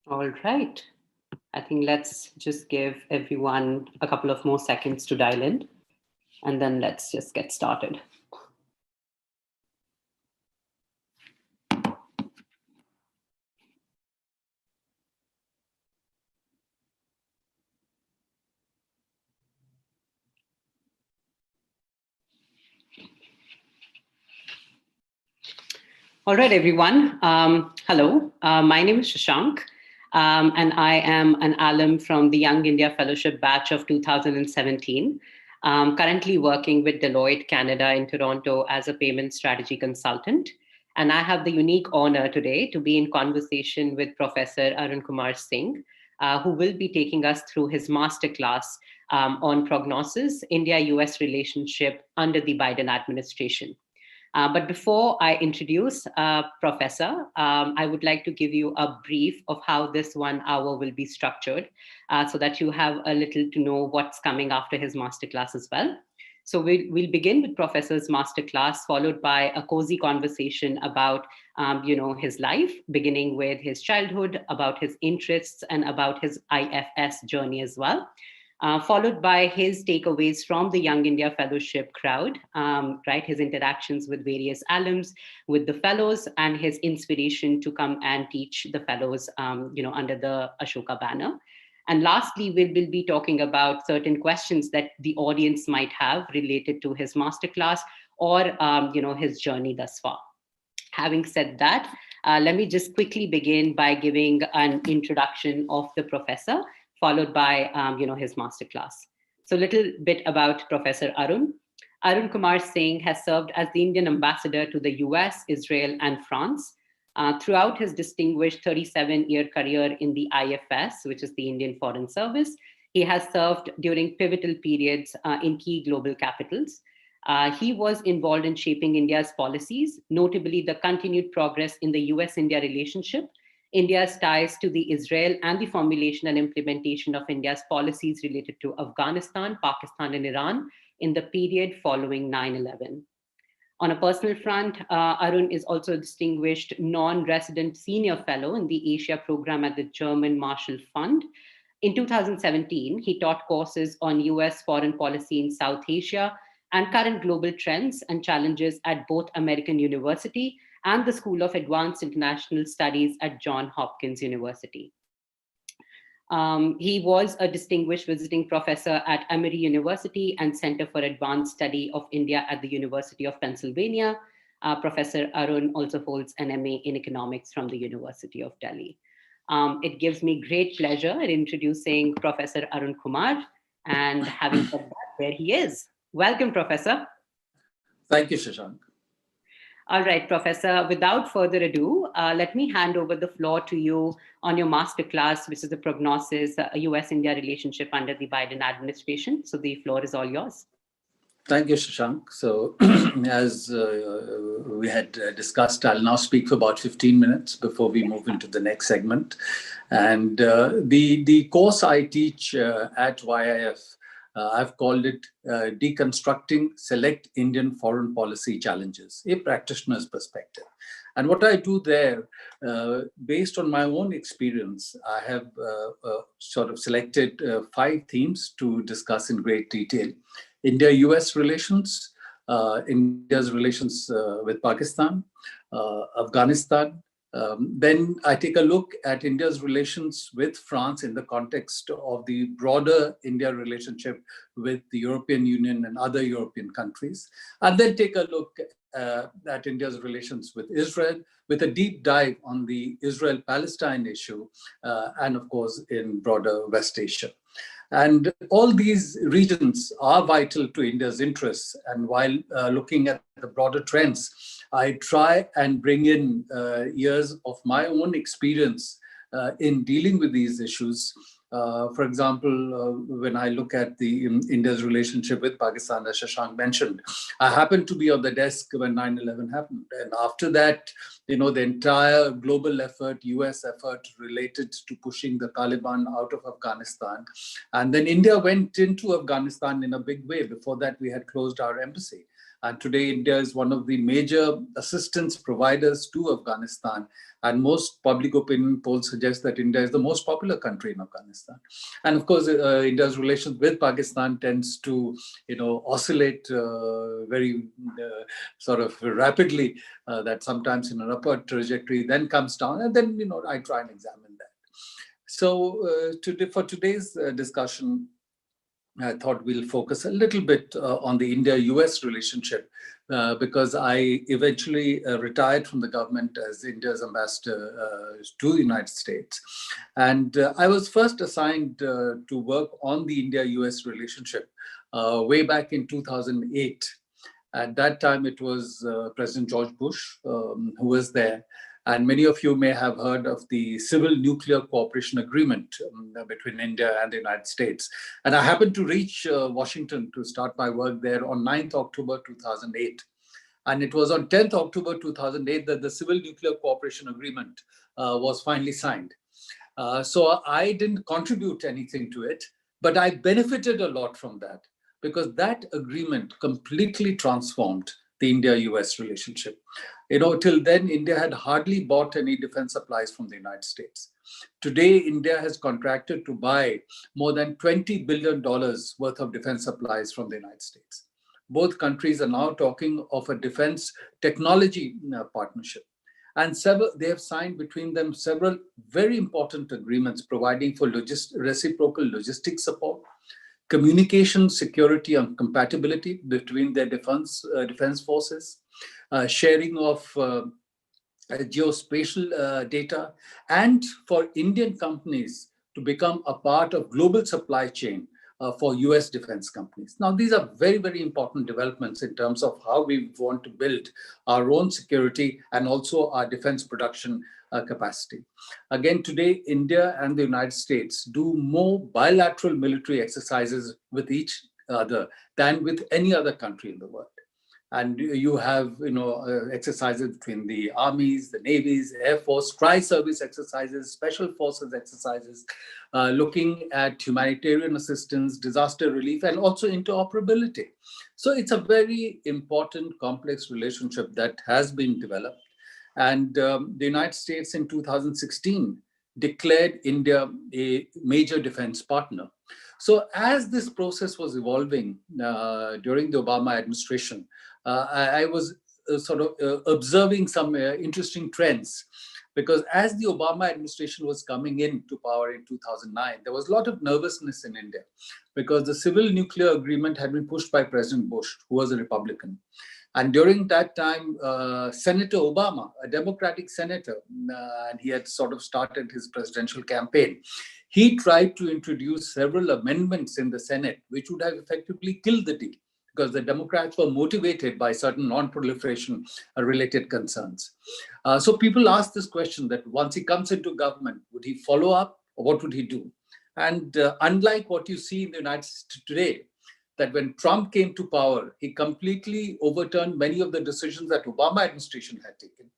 All right. I think let's just give everyone a couple of more seconds to dial in, and then let's just get started. All right, everyone. Hello. My name is Shashank, and I am an alum from the Young India Fellowship batch of 2017. Currently working with Deloitte Canada in Toronto as a payment strategy consultant. And I have the unique honor today to be in conversation with Professor Arun Kumar Singh, who will be taking us through his masterclass on Prognosis, India-US Relationship under the Biden administration. But before I introduce Professor, I would like to give you a brief of how this 1 hour will be structured so that you have a little to know what's coming after his masterclass as well. So we'll begin with Professor's masterclass, followed by a cozy conversation about his life, beginning with his childhood, about his interests, and about his IFS journey as well. Followed by his takeaways from the Young India Fellowship crowd, right? His interactions with various alums, with the fellows, and his inspiration to come and teach the fellows, under the Ashoka banner. And lastly, we will be talking about certain questions that the audience might have related to his masterclass or, his journey thus far. Having said that, let me just quickly begin by giving an introduction of the professor, followed by his masterclass. So a little bit about Professor Arun. Arun Kumar Singh has served as the Indian ambassador to the US, Israel, and France. Throughout his distinguished 37-year career in the IFS, which is the Indian Foreign Service, he has served during pivotal periods in key global capitals. He was involved in shaping India's policies, notably the continued progress in the US-India relationship, India's ties to the Israel, and the formulation and implementation of India's policies related to Afghanistan, Pakistan, and Iran in the period following 9/11. On a personal front, Arun is also a distinguished non-resident senior fellow in the Asia program at the German Marshall Fund. In 2017, he taught courses on US foreign policy in South Asia and current global trends and challenges at both American University and the School of Advanced International Studies at Johns Hopkins University. He was a distinguished visiting professor at Emory University and Center for Advanced Study of India at the University of Pennsylvania. Professor Arun also holds an MA in economics from the University of Delhi. It gives me great pleasure in introducing Professor Arun Kumar and having said that, there he is. Welcome, Professor. Thank you, Shashank. All right, Professor, without further ado, let me hand over the floor to you on your masterclass, which is the Prognosis, US-India Relationship under the Biden administration. So the floor is all yours. Thank you, Shashank. So as we had discussed, I'll now speak for about 15 minutes before we move into the next segment. And the course I teach at YIF, I've called it Deconstructing Select Indian Foreign Policy Challenges, a practitioner's perspective. And what I do there, based on my own experience, I have sort of selected 5 themes to discuss in great detail. India-US relations, India's relations with Pakistan, Afghanistan. Then I take a look at India's relations with France in the context of the broader India relationship with the European Union and other European countries. And then take a look at India's relations with Israel, with a deep dive on the Israel-Palestine issue, and of course in broader West Asia. And all these regions are vital to India's interests. And while looking at the broader trends, I try and bring in years of my own experience in dealing with these issues For example, when I look at India's relationship with Pakistan, as Shashank mentioned, I happened to be on the desk when 9/11 happened. And after that, the entire global effort, US effort related to pushing the Taliban out of Afghanistan. And then India went into Afghanistan in a big way. Before that, we had closed our embassy. And today, India is one of the major assistance providers to Afghanistan. And most public opinion polls suggest that India is the most popular country in Afghanistan. And of course, India's relations with Pakistan tends to, oscillate very sort of rapidly, that sometimes in an upward trajectory, then comes down. And then, I try and examine that. So for today's discussion, I thought we'll focus a little bit on the India-US relationship because I eventually retired from the government as India's ambassador to the United States. And I was first assigned to work on the India-US relationship way back in 2008. At that time, it was President George Bush who was there. And many of you may have heard of the Civil Nuclear Cooperation Agreement between India and the United States. And I happened to reach Washington to start my work there on 9th October 2008. And it was on 10th October 2008 that the Civil Nuclear Cooperation Agreement was finally signed. So I didn't contribute anything to it, but I benefited a lot from that because that agreement completely transformed the India-US relationship. Till then, India had hardly bought any defense supplies from the United States. Today, India has contracted to buy more than $20 billion worth of defense supplies from the United States. Both countries are now talking of a defense technology partnership. And they have signed between them several very important agreements providing for reciprocal logistics support, communication, security, and compatibility between their defense forces, sharing of geospatial data, and for Indian companies to become a part of global supply chain for US defense companies. Now, these are very, very important developments in terms of how we want to build our own security and also our defense production capacity. Again, today, India and the United States do more bilateral military exercises with each other than with any other country in the world. And you have, exercises between the armies, the navies, Air Force, tri-service exercises, special forces exercises, looking at humanitarian assistance, disaster relief, and also interoperability. So it's a very important, complex relationship that has been developed. And the United States in 2016 declared India a major defense partner. So as this process was evolving during the Obama administration, I was sort of observing some interesting trends, because as the Obama administration was coming into power in 2009, there was a lot of nervousness in India because the civil nuclear agreement had been pushed by President Bush, who was a Republican. And during that time, Senator Obama, a Democratic senator, and he had sort of started his presidential campaign, he tried to introduce several amendments in the Senate, which would have effectively killed the deal, because the Democrats were motivated by certain non-proliferation related concerns. So people asked this question that once he comes into government, would he follow up or what would he do? And unlike what you see in the United States today, that when Trump came to power, he completely overturned many of the decisions that Obama administration had taken.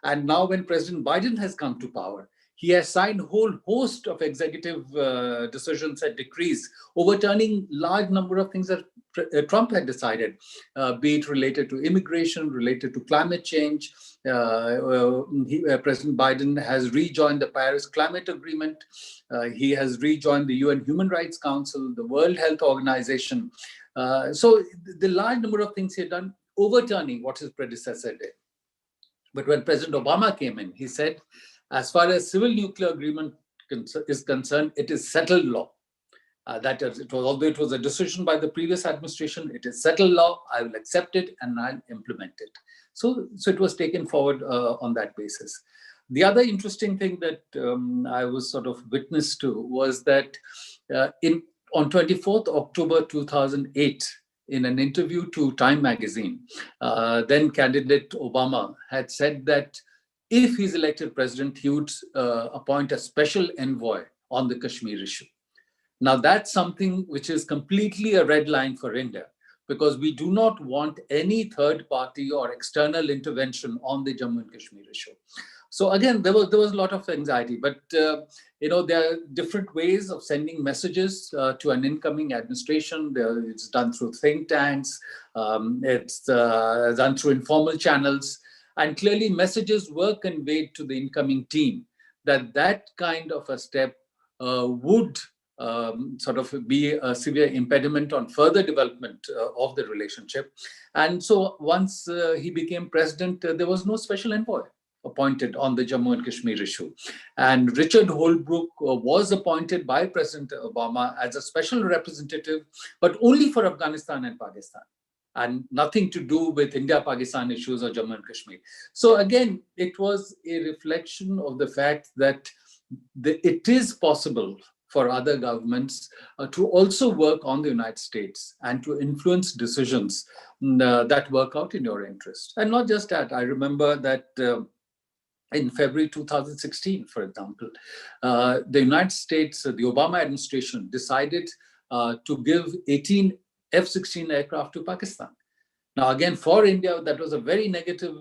And now when President Biden has come to power, he has signed a whole host of executive decisions and decrees, overturning large number of things that Trump had decided, be it related to immigration, related to climate change. President Biden has rejoined the Paris Climate Agreement. He has rejoined the UN Human Rights Council, the World Health Organization. So the large number of things he had done, overturning what his predecessor did. But when President Obama came in, he said, as far as civil nuclear agreement is concerned, it is settled law. That is, although it was a decision by the previous administration, it is settled law. I will accept it and I'll implement it. So it was taken forward on that basis. The other interesting thing that I was sort of witness to was that on 24th October 2008, in an interview to Time magazine, then candidate Obama had said that if he's elected president, he would appoint a special envoy on the Kashmir issue. Now, that's something which is completely a red line for India, because we do not want any third party or external intervention on the Jammu and Kashmir issue. So again, there was a lot of anxiety, but there are different ways of sending messages to an incoming administration. It's done through think tanks, it's done through informal channels, and clearly messages were conveyed to the incoming team that kind of a step would sort of be a severe impediment on further development of the relationship. And so once he became president, there was no special envoy appointed on the Jammu and Kashmir issue. And Richard Holbrooke was appointed by President Obama as a special representative, but only for Afghanistan and Pakistan, and nothing to do with India-Pakistan issues or Jammu and Kashmir. So again, it was a reflection of the fact that it is possible for other governments to also work on the United States and to influence decisions that work out in your interest. And not just that, I remember that in February 2016, for example, the United States, the Obama administration decided to give 18 F-16 aircraft to Pakistan. Now, again, for India, that was a very negative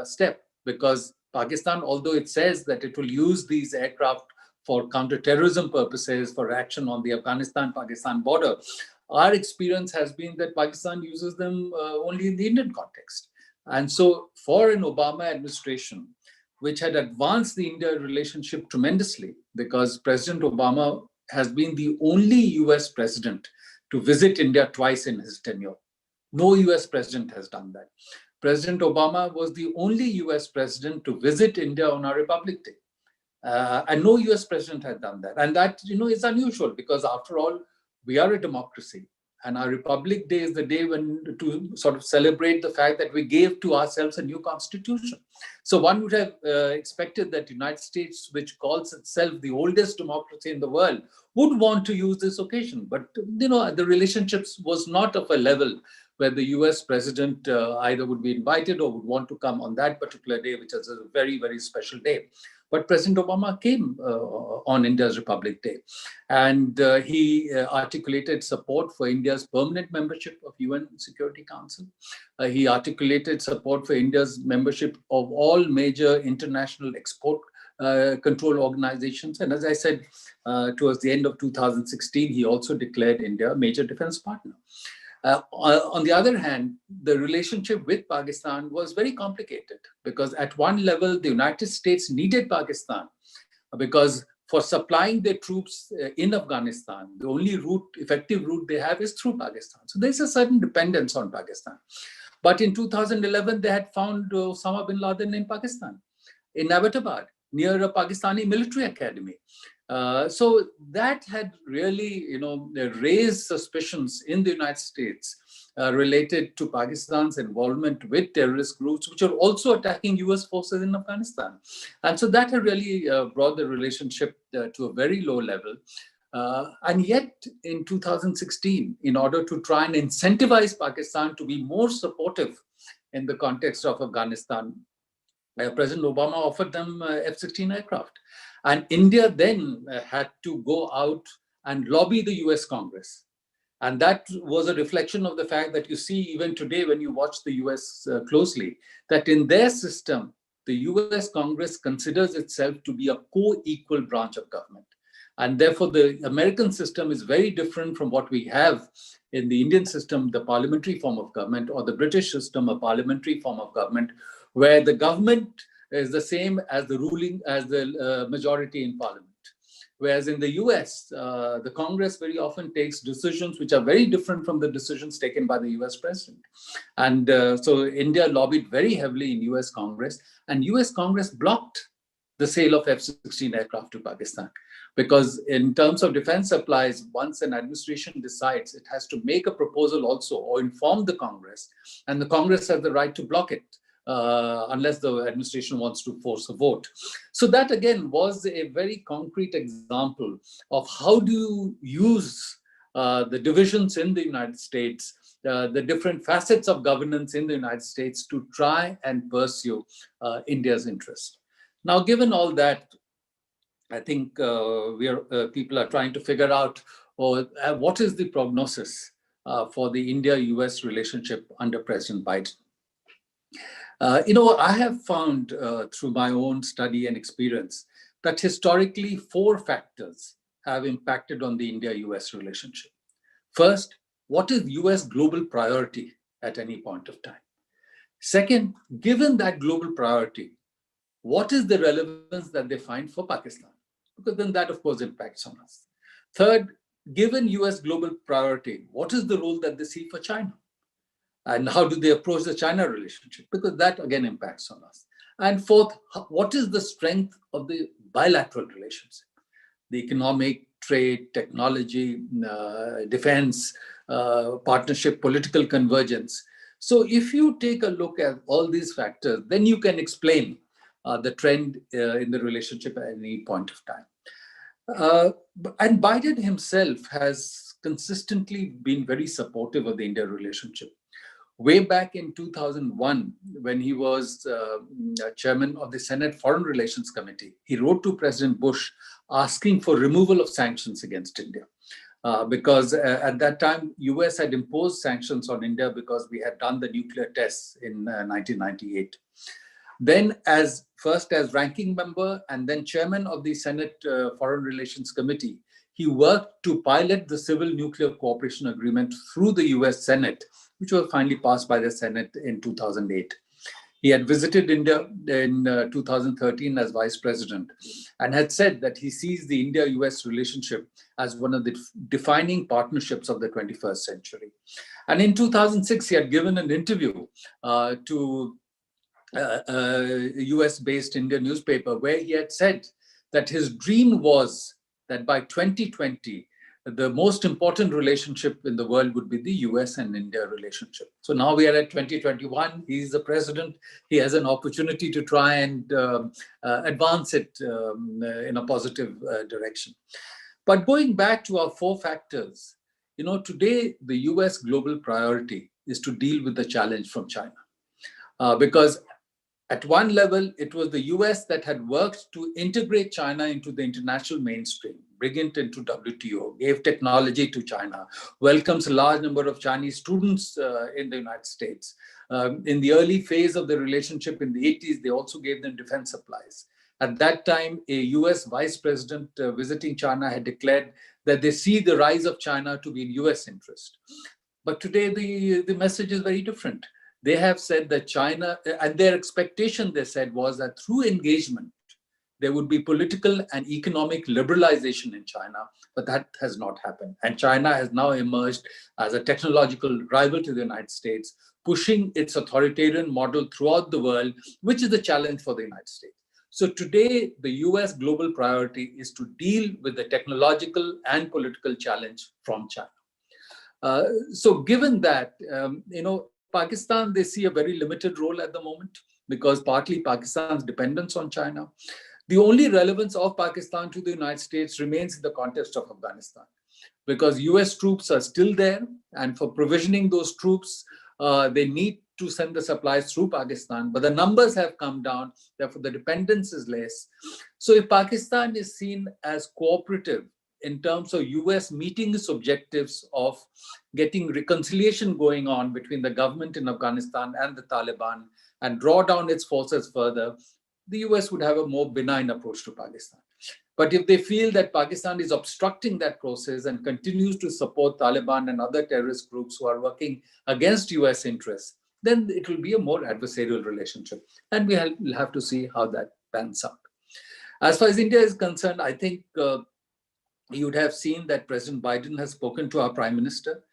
step, because Pakistan, although it says that it will use these aircraft for counterterrorism purposes, for action on the Afghanistan-Pakistan border, our experience has been that Pakistan uses them only in the Indian context. And so for an Obama administration, which had advanced the India relationship tremendously, because President Obama has been the only US president to visit India twice in his tenure. No US president has done that. President Obama was the only US president to visit India on our Republic Day. And no US president had done that. And that, is unusual, because after all, we are a democracy. And our Republic Day is the day when to sort of celebrate the fact that we gave to ourselves a new constitution. So one would have expected that the United States, which calls itself the oldest democracy in the world, would want to use this occasion. But, the relationships was not of a level where the US president either would be invited or would want to come on that particular day, which is a very, very special day. But President Obama came on India's Republic Day, and he articulated support for India's permanent membership of UN Security Council. He articulated support for India's membership of all major international export control organizations. And as I said, towards the end of 2016, he also declared India a major defense partner. On the other hand, the relationship with Pakistan was very complicated, because at one level, the United States needed Pakistan, because for supplying their troops in Afghanistan, the only effective route they have is through Pakistan. So there's a certain dependence on Pakistan. But in 2011, they had found Osama bin Laden in Pakistan, in Abbottabad, near a Pakistani military academy. So that had really, raised suspicions in the United States related to Pakistan's involvement with terrorist groups, which are also attacking US forces in Afghanistan. And so that had really brought the relationship to a very low level. And yet in 2016, in order to try and incentivize Pakistan to be more supportive in the context of Afghanistan, President Obama offered them F-16 aircraft. And India then had to go out and lobby the US Congress. And that was a reflection of the fact that you see even today when you watch the US closely, that in their system, the US Congress considers itself to be a co-equal branch of government. And therefore, the American system is very different from what we have in the Indian system, the parliamentary form of government, or the British system, a parliamentary form of government, where the government is the same as the majority in parliament. Whereas in the US, the Congress very often takes decisions which are very different from the decisions taken by the US president. And so India lobbied very heavily in US Congress, and US Congress blocked the sale of F-16 aircraft to Pakistan. Because in terms of defense supplies, once an administration decides, it has to make a proposal also or inform the Congress, and the Congress has the right to block it. Unless the administration wants to force a vote. So that again was a very concrete example of how do you use the divisions in the United States, the different facets of governance in the United States to try and pursue India's interest. Now, given all that, I think people are trying to figure out or what is the prognosis for the India-US relationship under President Biden? I have found through my own study and experience that historically 4 factors have impacted on the India-US relationship. First, what is US global priority at any point of time? Second, given that global priority, what is the relevance that they find for Pakistan? Because then that, of course, impacts on us. Third, given US global priority, what is the role that they see for China? And how do they approach the China relationship? Because that, again, impacts on us. And fourth, what is the strength of the bilateral relationship? The economic, trade, technology, defense, partnership, political convergence. So if you take a look at all these factors, then you can explain the trend in the relationship at any point of time. And Biden himself has consistently been very supportive of the India relationship. Way back in 2001, when he was chairman of the Senate Foreign Relations Committee, he wrote to President Bush asking for removal of sanctions against India. Because at that time, US had imposed sanctions on India because we had done the nuclear tests in 1998. Then first as ranking member and then chairman of the Senate Foreign Relations Committee, he worked to pilot the Civil Nuclear Cooperation Agreement through the US Senate, which was finally passed by the Senate in 2008. He had visited India in 2013 as vice president and had said that he sees the India-US relationship as one of the defining partnerships of the 21st century. And in 2006, he had given an interview to a US-based Indian newspaper where he had said that his dream was that by 2020, the most important relationship in the world would be the US and India relationship. So now we are at 2021. He's the president. He has an opportunity to try and advance it in a positive direction. But going back to our 4 factors, today the US global priority is to deal with the challenge from China. Because at one level, it was the US that had worked to integrate China into the international mainstream, bring it into WTO, gave technology to China, welcomes a large number of Chinese students in the United States. In the early phase of the relationship in the 80s, they also gave them defense supplies. At that time, a US vice president visiting China had declared that they see the rise of China to be in US interest. But today, the message is very different. They have said that China, and their expectation, they said, was that through engagement, there would be political and economic liberalization in China, but that has not happened. And China has now emerged as a technological rival to the United States, pushing its authoritarian model throughout the world, which is a challenge for the United States. So today, the US global priority is to deal with the technological and political challenge from China. So given that, Pakistan, they see a very limited role at the moment because partly Pakistan's dependence on China. The only relevance of Pakistan to the United States remains in the context of Afghanistan because US troops are still there. And for provisioning those troops, they need to send the supplies through Pakistan, but the numbers have come down. Therefore, the dependence is less. So if Pakistan is seen as cooperative in terms of US meeting its objectives of getting reconciliation going on between the government in Afghanistan and the Taliban and draw down its forces further, the US would have a more benign approach to Pakistan. But if they feel that Pakistan is obstructing that process and continues to support Taliban and other terrorist groups who are working against US interests, then it will be a more adversarial relationship. And we'll have to see how that pans out. As far as India is concerned, I think you would have seen that President Biden has spoken to our Prime Minister.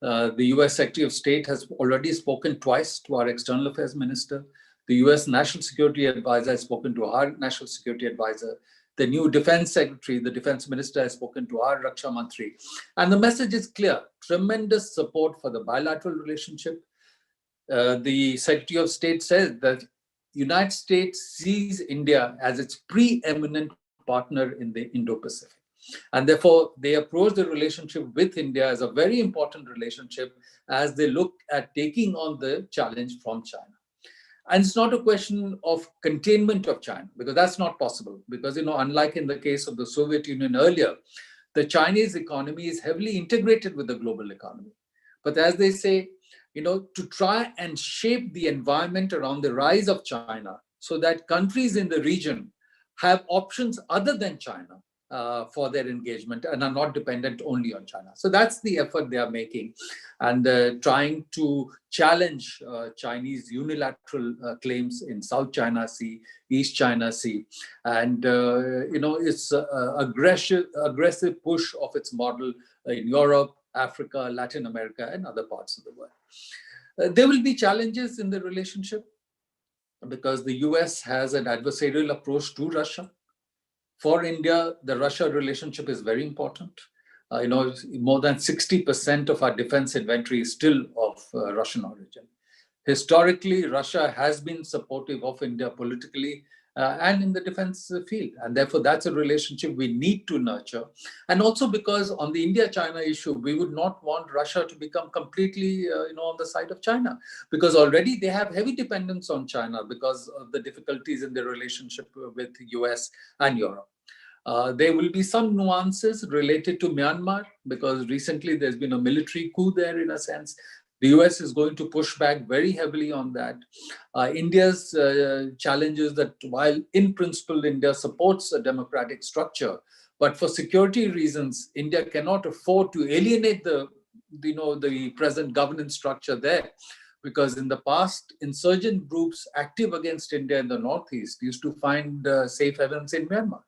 The US Secretary of State has already spoken twice to our External Affairs Minister. The US National Security Advisor has spoken to our National Security Advisor. The new Defense Secretary, the Defense Minister, has spoken to our Raksha Mantri. And the message is clear: tremendous support for the bilateral relationship. The Secretary of State says that United States sees India as its preeminent partner in the Indo-Pacific. And therefore, they approach the relationship with India as a very important relationship as they look at taking on the challenge from China. And it's not a question of containment of China, because that's not possible. Because, unlike in the case of the Soviet Union earlier, The Chinese economy is heavily integrated with the global economy. But as they say, to try and shape the environment around the rise of China so that countries in the region have options other than China for their engagement and are not dependent only on China. So that's the effort they are making, and trying to challenge Chinese unilateral claims in South China Sea, East China Sea, and its aggressive push of its model in Europe, Africa, Latin America, and other parts of the world. There will be challenges in the relationship because the US has an adversarial approach to Russia. For India, the Russia relationship is very important. More than 60% of our defense inventory is still of Russian origin. Historically, Russia has been supportive of India politically and in the defense field. And therefore, that's a relationship we need to nurture. And also because on the India-China issue, we would not want Russia to become completely on the side of China, because already they have heavy dependence on China because of the difficulties in the relationship with the US and Europe. There will be some nuances related to Myanmar, because recently there's been a military coup there in a sense. The US is going to push back very heavily on that. India's challenge is that while in principle India supports a democratic structure, but for security reasons, India cannot afford to alienate the present governance structure there. Because in the past, insurgent groups active against India in the Northeast used to find safe havens in Myanmar.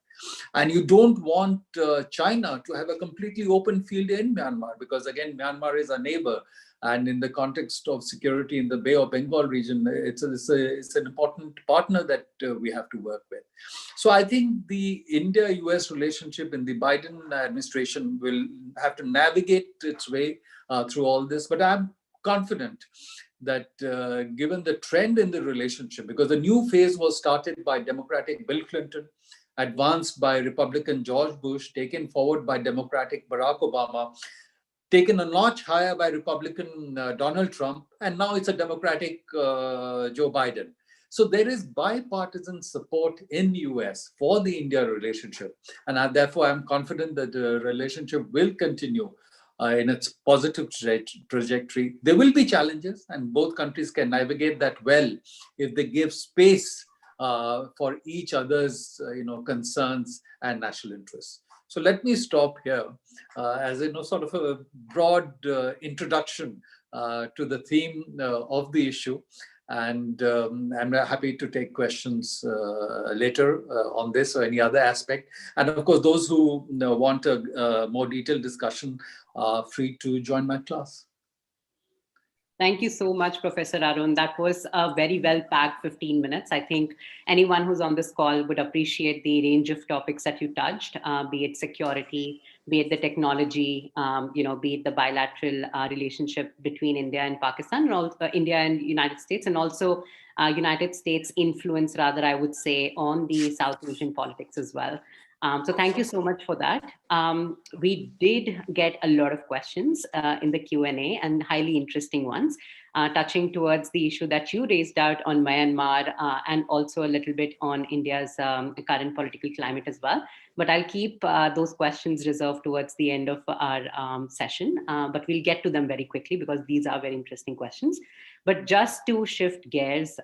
And you don't want China to have a completely open field in Myanmar, because again, Myanmar is a neighbor. And in the context of security in the Bay of Bengal region, it's an important partner that we have to work with. So I think the India-US relationship in the Biden administration will have to navigate its way through all this. But I'm confident that given the trend in the relationship, because the new phase was started by Democratic Bill Clinton, advanced by Republican George Bush, taken forward by Democratic Barack Obama, taken a notch higher by Republican Donald Trump, and now it's a Democratic Joe Biden. So there is bipartisan support in the US for the India relationship. And therefore, I'm confident that the relationship will continue in its positive trajectory. There will be challenges, and both countries can navigate that well if they give space for each other's concerns and national interests. So let me stop here as sort of a broad introduction to the theme of the issue. And I'm happy to take questions later on this or any other aspect. And of course, those who want a more detailed discussion are free to join my class. Thank you so much, Professor Arun. That was a very well-packed 15 minutes. I think anyone who's on this call would appreciate the range of topics that you touched, be it security, be it the technology, be it the bilateral relationship between India and Pakistan, or also India and United States, and also United States influence, rather, I would say, on the South Asian politics as well. So thank you so much for that. We did get a lot of questions in the Q&A, and highly interesting ones, touching towards the issue that you raised out on Myanmar and also a little bit on India's current political climate as well. But I'll keep those questions reserved towards the end of our session, but we'll get to them very quickly because these are very interesting questions. But just to shift gears,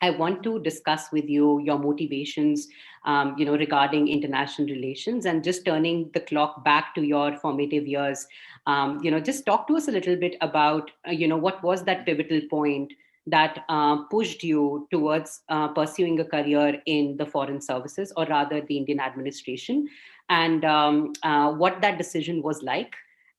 I want to discuss with you your motivations, regarding international relations, and just turning the clock back to your formative years. Just talk to us a little bit about, what was that pivotal point that pushed you towards pursuing a career in the foreign services, or rather the Indian administration, and what that decision was like.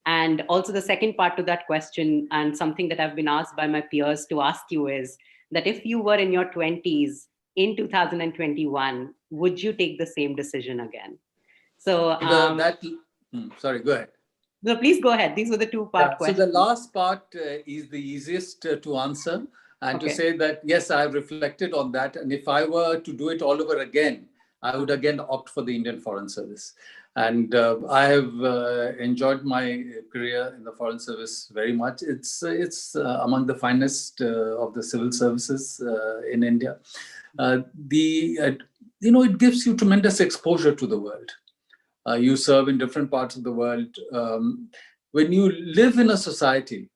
And also the second part to that question, and something that I've been asked by my peers to ask you, is that if you were in your 20s in 2021, would you take the same decision again? So sorry, go ahead. No, please go ahead. These were the two-part questions. So the last part is the easiest to answer, and to say that, yes, I have reflected on that. And if I were to do it all over again, I would again opt for the Indian Foreign Service. And I have enjoyed my career in the Foreign Service very much. It's among the finest of the civil services in India. It gives you tremendous exposure to the world. you serve in different parts of the world. When you live in a society,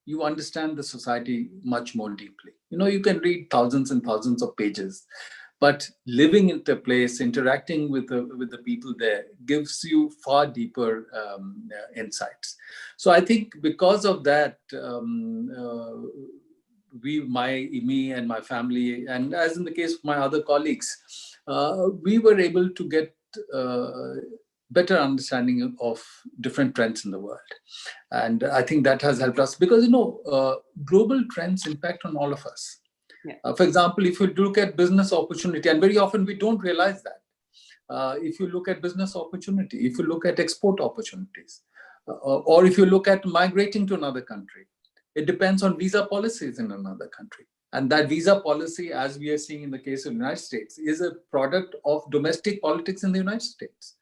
you understand the society much more deeply. You can read thousands and thousands of pages, but living in the place, interacting with the people there, gives you far deeper insights. So I think because of that, me and my family, and as in the case of my other colleagues, we were able to get better understanding of different trends in the world. And I think that has helped us because, global trends impact on all of us. Yeah. For example, if you look at business opportunity, and very often we don't realize that. If you look at business opportunity, if you look at export opportunities, or if you look at migrating to another country, it depends on visa policies in another country. And that visa policy, as we are seeing in the case of the United States, is a product of domestic politics in the United States.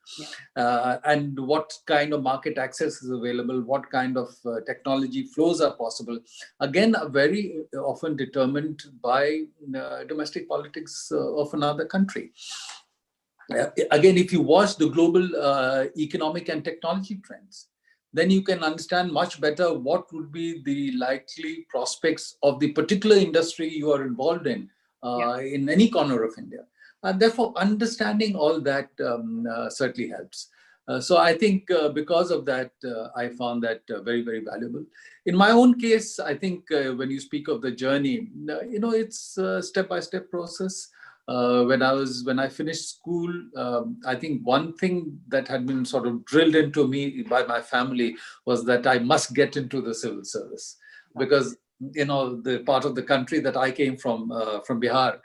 Yeah. And what kind of market access is available, what kind of technology flows are possible, again, are very often determined by domestic politics of another country. Again, if you watch the global economic and technology trends, then you can understand much better what would be the likely prospects of the particular industry you are involved in any corner of India. And therefore, understanding all that certainly helps. So I think because of that, I found that very, very valuable. In my own case, I think when you speak of the journey, it's a step-by-step process. When I finished school, I think one thing that had been sort of drilled into me by my family was that I must get into the civil service, because the part of the country that I came from Bihar,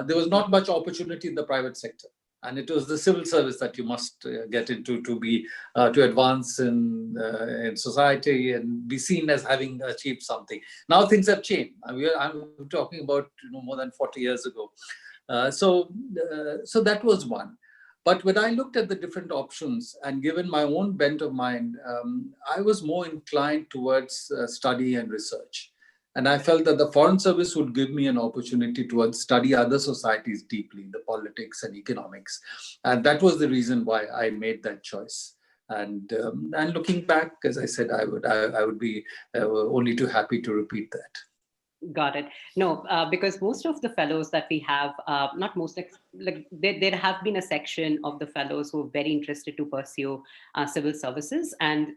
there was not much opportunity in the private sector, and it was the civil service that you must get into to advance in society and be seen as having achieved something. Now things have changed. I'm talking about more than 40 years ago. So that was one. But when I looked at the different options, and given my own bent of mind, I was more inclined towards study and research. And I felt that the Foreign Service would give me an opportunity to study other societies deeply, the politics and economics. And that was the reason why I made that choice. And looking back, as I said, I would be only too happy to repeat that. Got it. No, because most of the fellows that we have, not most, like there have been a section of the fellows who are very interested to pursue civil services, and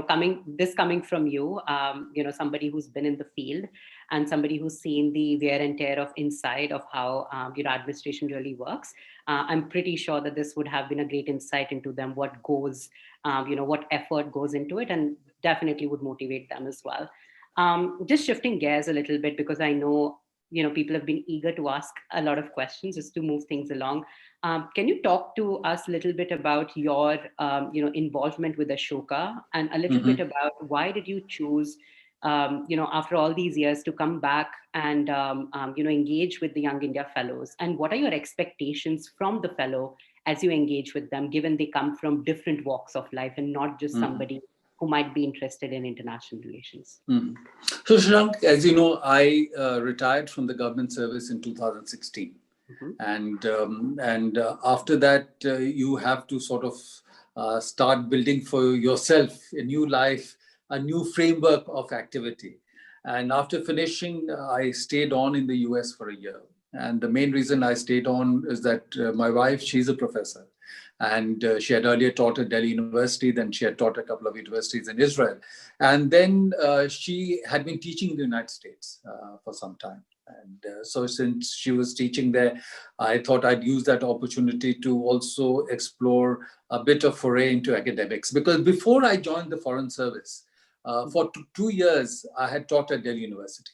coming from you, somebody who's been in the field and somebody who's seen the wear and tear of inside of how administration really works. I'm pretty sure that this would have been a great insight into them, what goes, what effort goes into it, and definitely would motivate them as well. Just shifting gears a little bit, because I know, people have been eager to ask a lot of questions just to move things along. Can you talk to us a little bit about your, involvement with Ashoka, and a little bit about why did you choose, after all these years, to come back and, engage with the Young India Fellows? And what are your expectations from the fellow as you engage with them, given they come from different walks of life and not just somebody who might be interested in international relations? So, Shashank, as you know, I retired from the government service in 2016. And after that, you have to sort of start building for yourself a new life, a new framework of activity. And after finishing, I stayed on in the US for a year. And the main reason I stayed on is that my wife, she's a professor. And she had earlier taught at Delhi University, then she had taught a couple of universities in Israel. And then she had been teaching in the United States for some time. And so since she was teaching there, I thought I'd use that opportunity to also explore a bit of foray into academics. Because before I joined the Foreign Service, for 2 years, I had taught at Delhi University.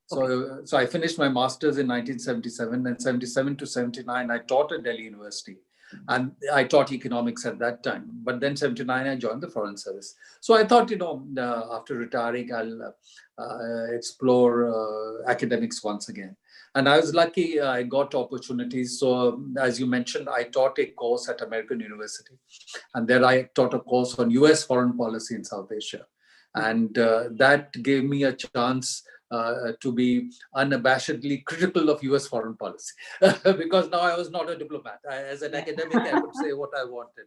So I finished my master's in 1977, and 77 to 79, I taught at Delhi University. And I taught economics at that time. But then 79, I joined the Foreign Service. So I thought, after retiring, I'll explore academics once again. And I was lucky, I got opportunities. So as you mentioned, I taught a course at American University. And there I taught a course on US foreign policy in South Asia. And that gave me a chance to be unabashedly critical of US foreign policy, because now I was not a diplomat. As an academic, I could say what I wanted.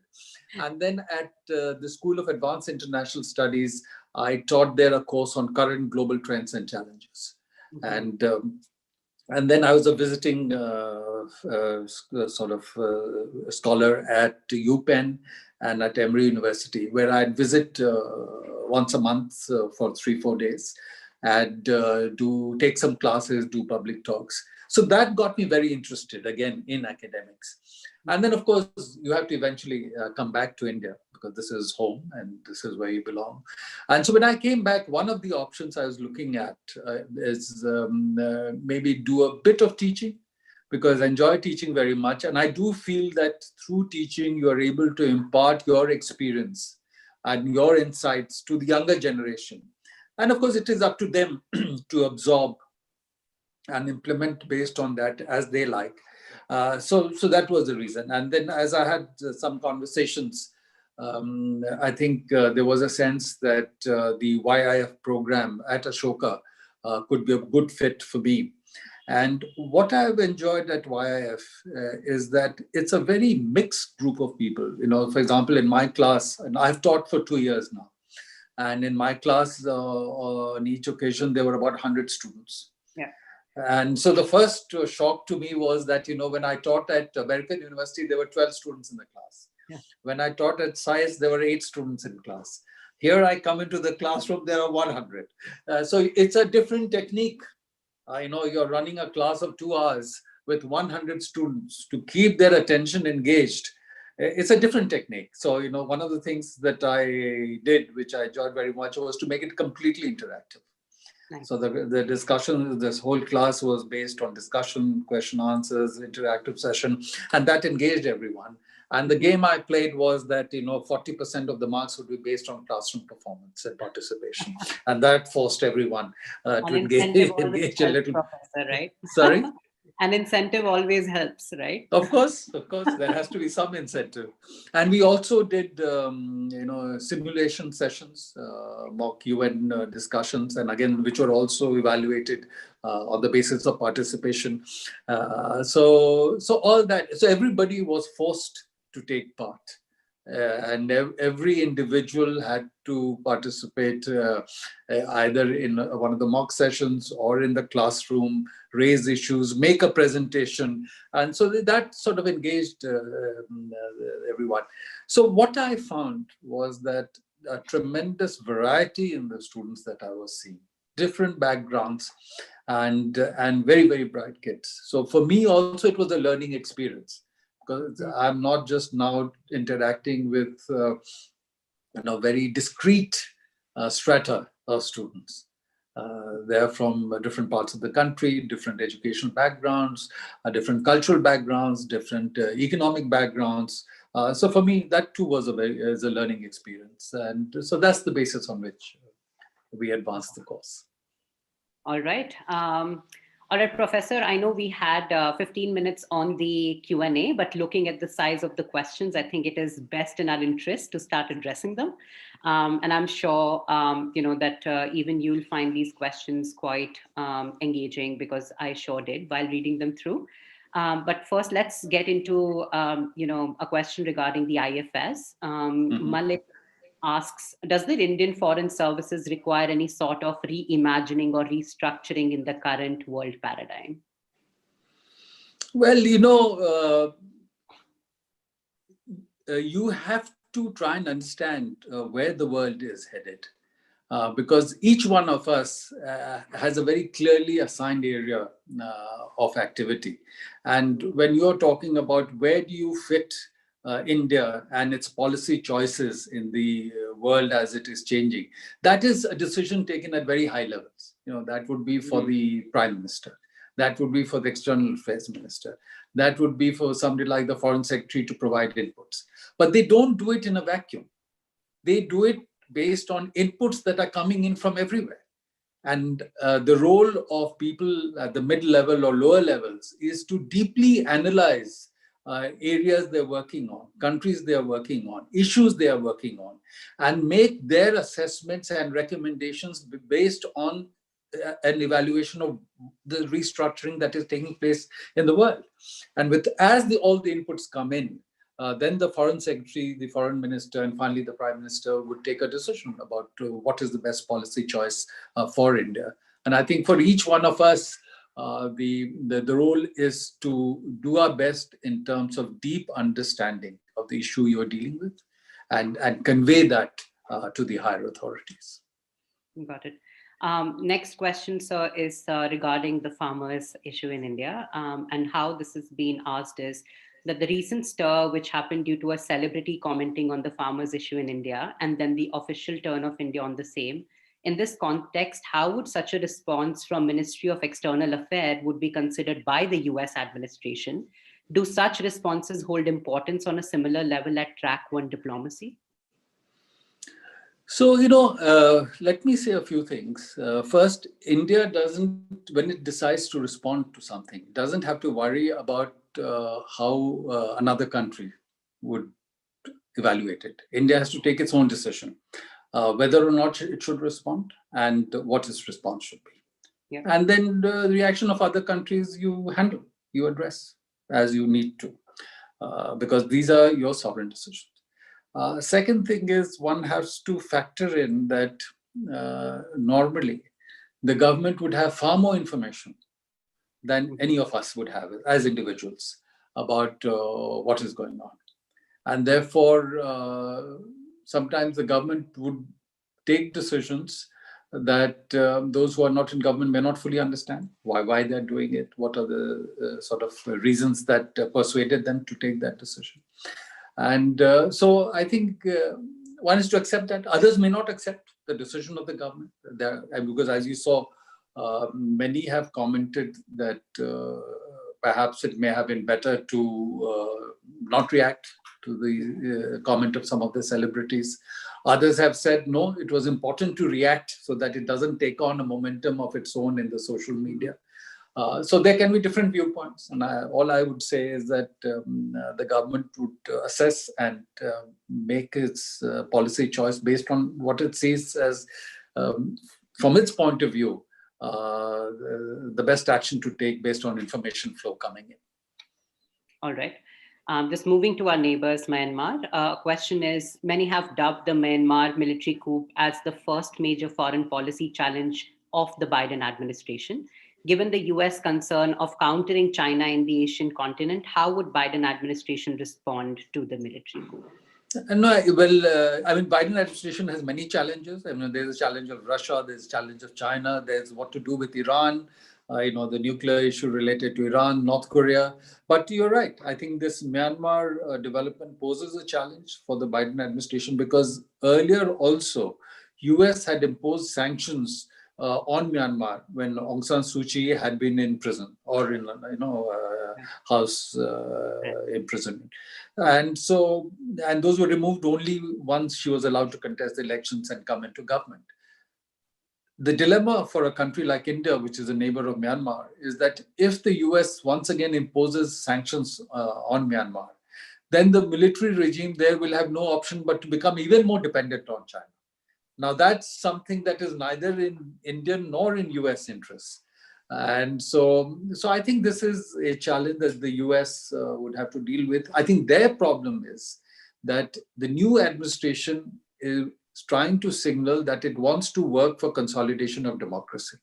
And then at the School of Advanced International Studies, I taught there a course on current global trends and challenges. And then I was a visiting scholar at UPenn and at Emory University, where I'd visit once a month for 3-4 days and take some classes, do public talks. So that got me very interested again in academics. And then, of course, you have to eventually come back to India, because this is home and this is where you belong. And so when I came back, one of the options I was looking at is maybe do a bit of teaching, because I enjoy teaching very much. And I do feel that through teaching, you are able to impart your experience and your insights to the younger generation. And of course, it is up to them to absorb and implement based on that as they like. So that was the reason. And then as I had some conversations, I think there was a sense that the YIF program at Ashoka could be a good fit for me. And what I've enjoyed at YIF is that it's a very mixed group of people. For example, in my class, and I've taught for 2 years now, and in my class, on each occasion, there were about 100 students. Yeah. And so the first shock to me was that, when I taught at American University, there were 12 students in the class. Yeah. When I taught at SAIS, there were 8 students in class. Here I come into the classroom, there are 100. So it's a different technique. You're running a class of 2 hours with 100 students to keep their attention engaged. It's a different technique. So, one of the things that I did, which I enjoyed very much, was to make it completely interactive. Nice. So the discussion, this whole class was based on discussion, question, answers, interactive session, and that engaged everyone. And the game I played was that, 40% of the marks would be based on classroom performance and participation. And that forced everyone to engage a little. Professor, right? Sorry? An incentive always helps, right? Of course, there has to be some incentive. And we also did, simulation sessions, mock UN discussions, and again, which were also evaluated on the basis of participation. So all that, so everybody was forced to take part. And every individual had to participate either in one of the mock sessions or in the classroom, raise issues, make a presentation. And so that sort of engaged everyone. So what I found was that a tremendous variety in the students that I was seeing, different backgrounds and very, very bright kids. So for me also, it was a learning experience. Because I'm not just now interacting with very discrete strata of students. They're from different parts of the country, different educational backgrounds, different cultural backgrounds, different economic backgrounds. So for me, that too was a learning experience. And so that's the basis on which we advanced the course. All right. All right, Professor, I know we had 15 minutes on the Q&A, but looking at the size of the questions, I think it is best in our interest to start addressing them. And I'm sure, that even you'll find these questions quite engaging, because I sure did while reading them through. But first, let's get into, a question regarding the IFS. Malik asks, does the Indian Foreign Services require any sort of reimagining or restructuring in the current world paradigm? Well, you have to try and understand where the world is headed, because each one of us has a very clearly assigned area of activity. And when you're talking about where do you fit India and its policy choices in the world as it is changing, that is a decision taken at very high levels. That would be for the Prime Minister. That would be for the External Affairs Minister. That would be for somebody like the Foreign Secretary to provide inputs. But they don't do it in a vacuum. They do it based on inputs that are coming in from everywhere. And the role of people at the mid-level or lower levels is to deeply analyze areas they're working on, countries they are working on, issues they are working on, and make their assessments and recommendations based on an evaluation of the restructuring that is taking place in the world. And as all the inputs come in, then the foreign secretary, the foreign minister, and finally the prime minister would take a decision about what is the best policy choice for India. And I think for each one of us, the role is to do our best in terms of deep understanding of the issue you're dealing with, and convey that to the higher authorities. Got it. Next question, sir, is regarding the farmers issue in India, and how this is being asked is that the recent stir, which happened due to a celebrity commenting on the farmers issue in India, and then the official turn of India on the same. In this context, how would such a response from Ministry of External Affairs would be considered by the US administration? Do such responses hold importance on a similar level at track one diplomacy? So, let me say a few things. First, India doesn't, when it decides to respond to something, doesn't have to worry about how another country would evaluate it. India has to take its own decision, whether or not it should respond and what its response should be. Yeah. And then the reaction of other countries you handle, you address as you need to, because these are your sovereign decisions. Second thing is, one has to factor in that normally the government would have far more information than any of us would have as individuals about what is going on. And therefore, sometimes the government would take decisions that those who are not in government may not fully understand why they're doing it, what are the sort of reasons that persuaded them to take that decision. And so I think one is to accept that. Others may not accept the decision of the government. Because as you saw, many have commented that perhaps it may have been better to not react to the comment of some of the celebrities. Others have said, no, it was important to react so that it doesn't take on a momentum of its own in the social media. So there can be different viewpoints. And all I would say is that the government would assess and make its policy choice based on what it sees as, from its point of view, the best action to take based on information flow coming in. All right. Just moving to our neighbors, Myanmar. Question is, many have dubbed the Myanmar military coup as the first major foreign policy challenge of the Biden administration. Given the US concern of countering China in the Asian continent, how would Biden administration respond to the military coup? No, well, I mean, Biden administration has many challenges. I mean, there's a challenge of Russia, there's a challenge of China, there's what to do with Iran, the nuclear issue related to Iran, North Korea. But you're right. I think this Myanmar development poses a challenge for the Biden administration, because earlier also, US had imposed sanctions on Myanmar when Aung San Suu Kyi had been in prison or in house imprisonment, and those were removed only once she was allowed to contest the elections and come into government. The dilemma for a country like India, which is a neighbor of Myanmar, is that if the US once again imposes sanctions on Myanmar, then the military regime there will have no option but to become even more dependent on China. Now, that's something that is neither in Indian nor in US interests. And so I think this is a challenge that the US would have to deal with. I think their problem is that the new administration is trying to signal that it wants to work for consolidation of democracy.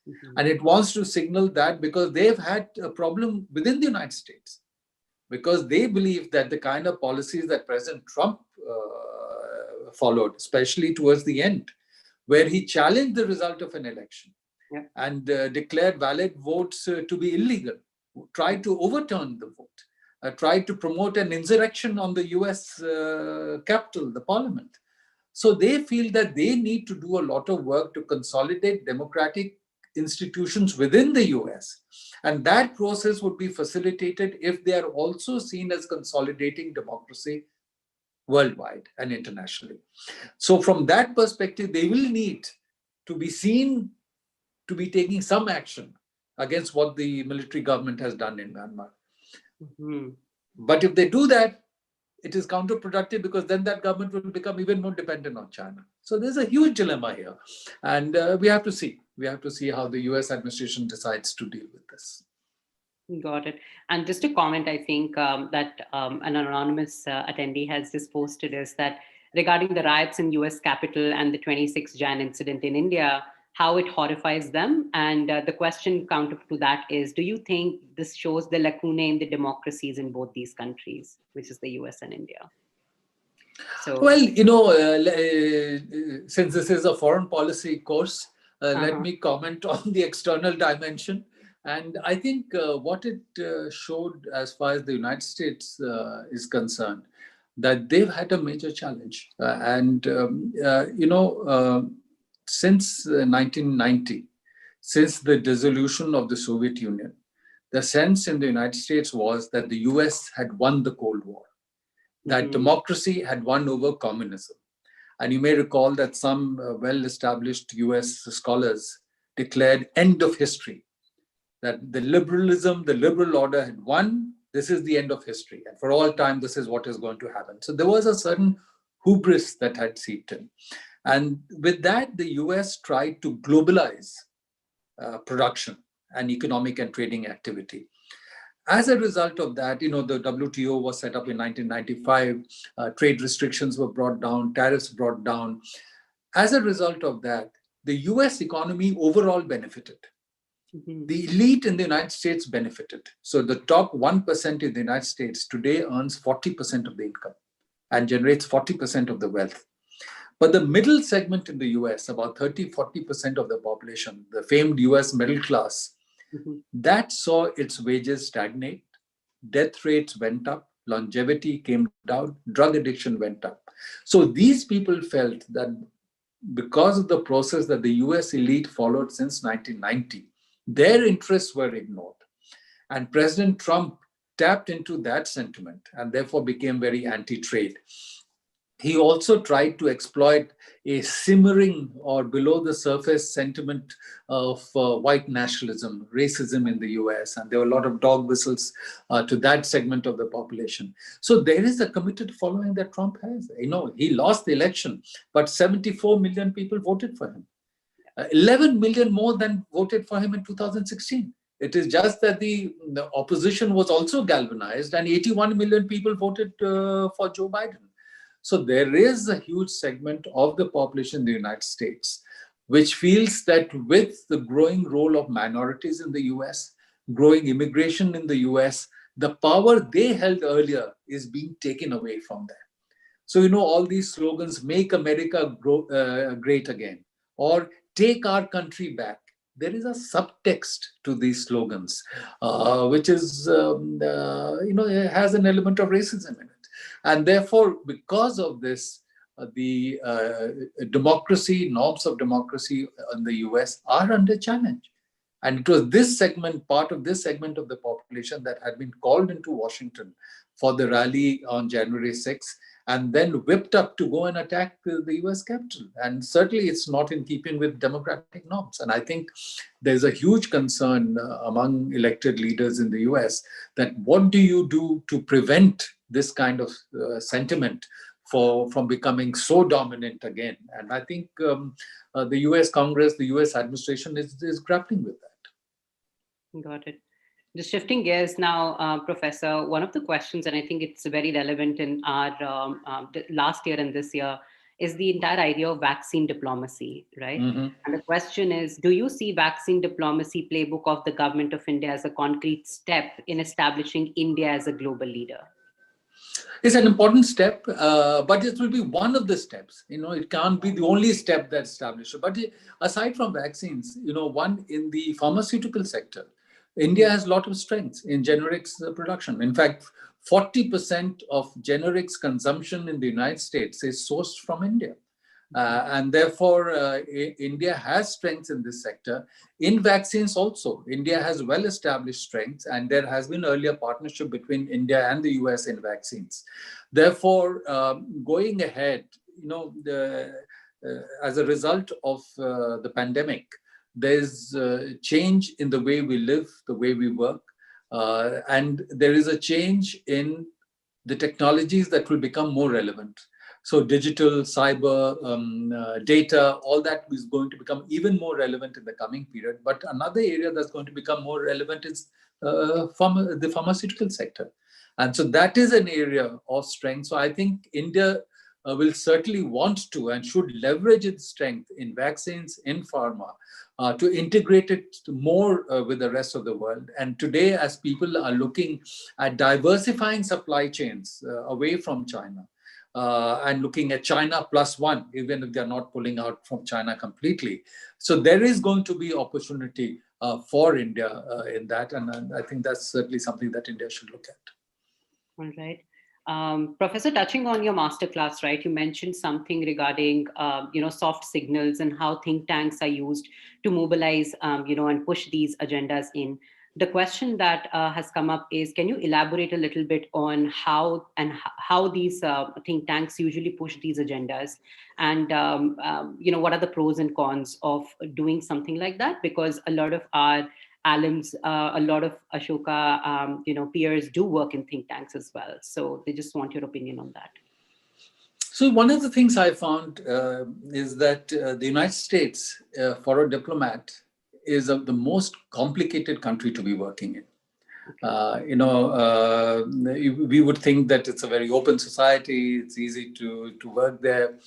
Mm-hmm. And it wants to signal that because they've had a problem within the United States, because they believe that the kind of policies that President Trump followed, especially towards the end, where he challenged the result of an election and declared valid votes to be illegal, tried to overturn the vote, tried to promote an insurrection on the US Capitol, the parliament. So they feel that they need to do a lot of work to consolidate democratic institutions within the US. And that process would be facilitated if they are also seen as consolidating democracy worldwide and internationally. So from that perspective, they will need to be seen to be taking some action against what the military government has done in Myanmar. Mm-hmm. But if they do that, it is counterproductive, because then that government will become even more dependent on China. So there's a huge dilemma here, and we have to see We have to see how the US administration decides to deal with this. Got it. And just a comment, I think that an anonymous attendee has just posted is that regarding the riots in US Capitol and the 26 Jan incident in India, how it horrifies them. And the question counter to that is, do you think this shows the lacunae in the democracies in both these countries, which is the US and India? So, well, since this is a foreign policy course, let me comment on the external dimension. And I think what it showed as far as the United States is concerned, that they've had a major challenge. Since 1990, since the dissolution of the Soviet Union, the sense in the United States was that the US had won the Cold War, that democracy had won over communism. And you may recall that some well-established US scholars declared end of history, that the liberalism, the liberal order had won. This is the end of history. And for all time, this is what is going to happen. So there was a certain hubris that had seeped in. And with that, the US tried to globalize production and economic and trading activity. As a result of that, the WTO was set up in 1995. Trade restrictions were brought down, tariffs brought down. As a result of that, the US economy overall benefited. The elite in the United States benefited. So the top 1% in the United States today earns 40% of the income and generates 40% of the wealth. But the middle segment in the US, about 30-40% of the population, the famed US middle class, that saw its wages stagnate, death rates went up, longevity came down, drug addiction went up. So these people felt that because of the process that the US elite followed since 1990, their interests were ignored. And President Trump tapped into that sentiment and therefore became very anti-trade. He also tried to exploit a simmering or below the surface sentiment of white nationalism, racism in the US, and there were a lot of dog whistles to that segment of the population. So there is a committed following that Trump has. He lost the election, but 74 million people voted for him. 11 million more than voted for him in 2016. It is just that the opposition was also galvanized, and 81 million people voted for Joe Biden. So there is a huge segment of the population in the United States which feels that with the growing role of minorities in the US, growing immigration in the US, the power they held earlier is being taken away from them. So, all these slogans, make America great again, or take our country back. There is a subtext to these slogans, which is, has an element of racism in it. And therefore, because of this, the democracy, norms of democracy in the US are under challenge. And it was this segment, part of this segment of the population that had been called into Washington for the rally on January 6th, and then whipped up to go and attack the US Capitol. And certainly it's not in keeping with democratic norms. And I think there's a huge concern among elected leaders in the US that what do you do to prevent this kind of sentiment from becoming so dominant again? And I think the US Congress, the US administration is grappling with that. Got it. Just shifting gears now, Professor, one of the questions, and I think it's very relevant in our last year and this year, is the entire idea of vaccine diplomacy, right? And the question is, do you see vaccine diplomacy playbook of the government of India as a concrete step in establishing India as a global leader? It's an important step, but it will be one of the steps. It can't be the only step that's established. But aside from vaccines, one in the pharmaceutical sector, India has a lot of strengths in generics production. In fact, 40% of generics consumption in the United States is sourced from India. And therefore, India has strengths in this sector. In vaccines also, India has well-established strengths, and there has been earlier partnership between India and the US in vaccines. Therefore, going ahead, as a result of the pandemic, there's a change in the way we live, the way we work, and there is a change in the technologies that will become more relevant. So digital, cyber, data, all that is going to become even more relevant in the coming period. But another area that's going to become more relevant is the pharmaceutical sector. And so that is an area of strength. So I think India will certainly want to and should leverage its strength in vaccines, in pharma, to integrate it more with the rest of the world. And today, as people are looking at diversifying supply chains away from China, and looking at China plus one, even if they're not pulling out from China completely. So there is going to be opportunity for India in that. And I think that's certainly something that India should look at. All right. Professor, touching on your masterclass, right, you mentioned something regarding, soft signals and how think tanks are used to mobilize, and push these agendas in. The question that has come up is, can you elaborate a little bit on how these think tanks usually push these agendas, and what are the pros and cons of doing something like that? Because a lot of our alums, a lot of Ashoka, peers do work in think tanks as well. So they just want your opinion on that. So one of the things I found is that the United States, for a diplomat, is the most complicated country to be working in. We would think that it's a very open society, it's easy to work there.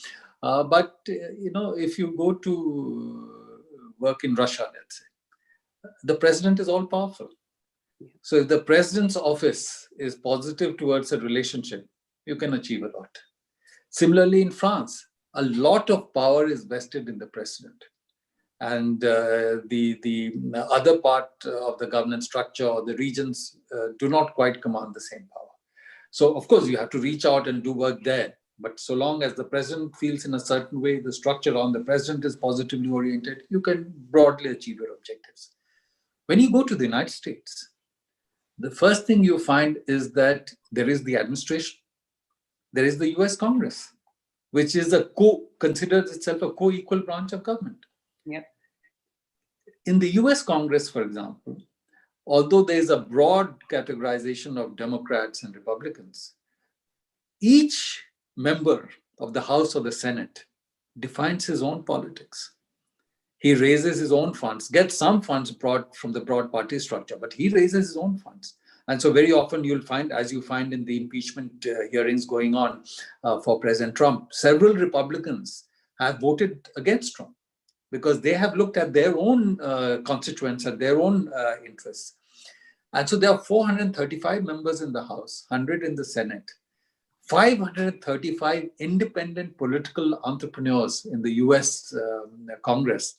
But if you go to work in Russia, let's say, the president is all powerful. So if the president's office is positive towards a relationship, you can achieve a lot. Similarly, in France, a lot of power is vested in the president. And the other part of the governance structure or the regions do not quite command the same power. So, of course, you have to reach out and do work there. But so long as the president feels in a certain way, the structure on the president is positively oriented, you can broadly achieve your objectives. When you go to the United States, the first thing you find is that there is the administration, there is the US Congress, which is considers itself a co-equal branch of government. Yep. In the US Congress, for example, although there is a broad categorization of Democrats and Republicans, each member of the House or the Senate defines his own politics. He raises his own funds, gets some funds brought from the broad party structure, but he raises his own funds. And so very often you'll find, as you find in the impeachment hearings going on for President Trump, several Republicans have voted against Trump because they have looked at their own constituents and their own interests. And so there are 435 members in the House, 100 in the Senate, 535 independent political entrepreneurs in the US Congress.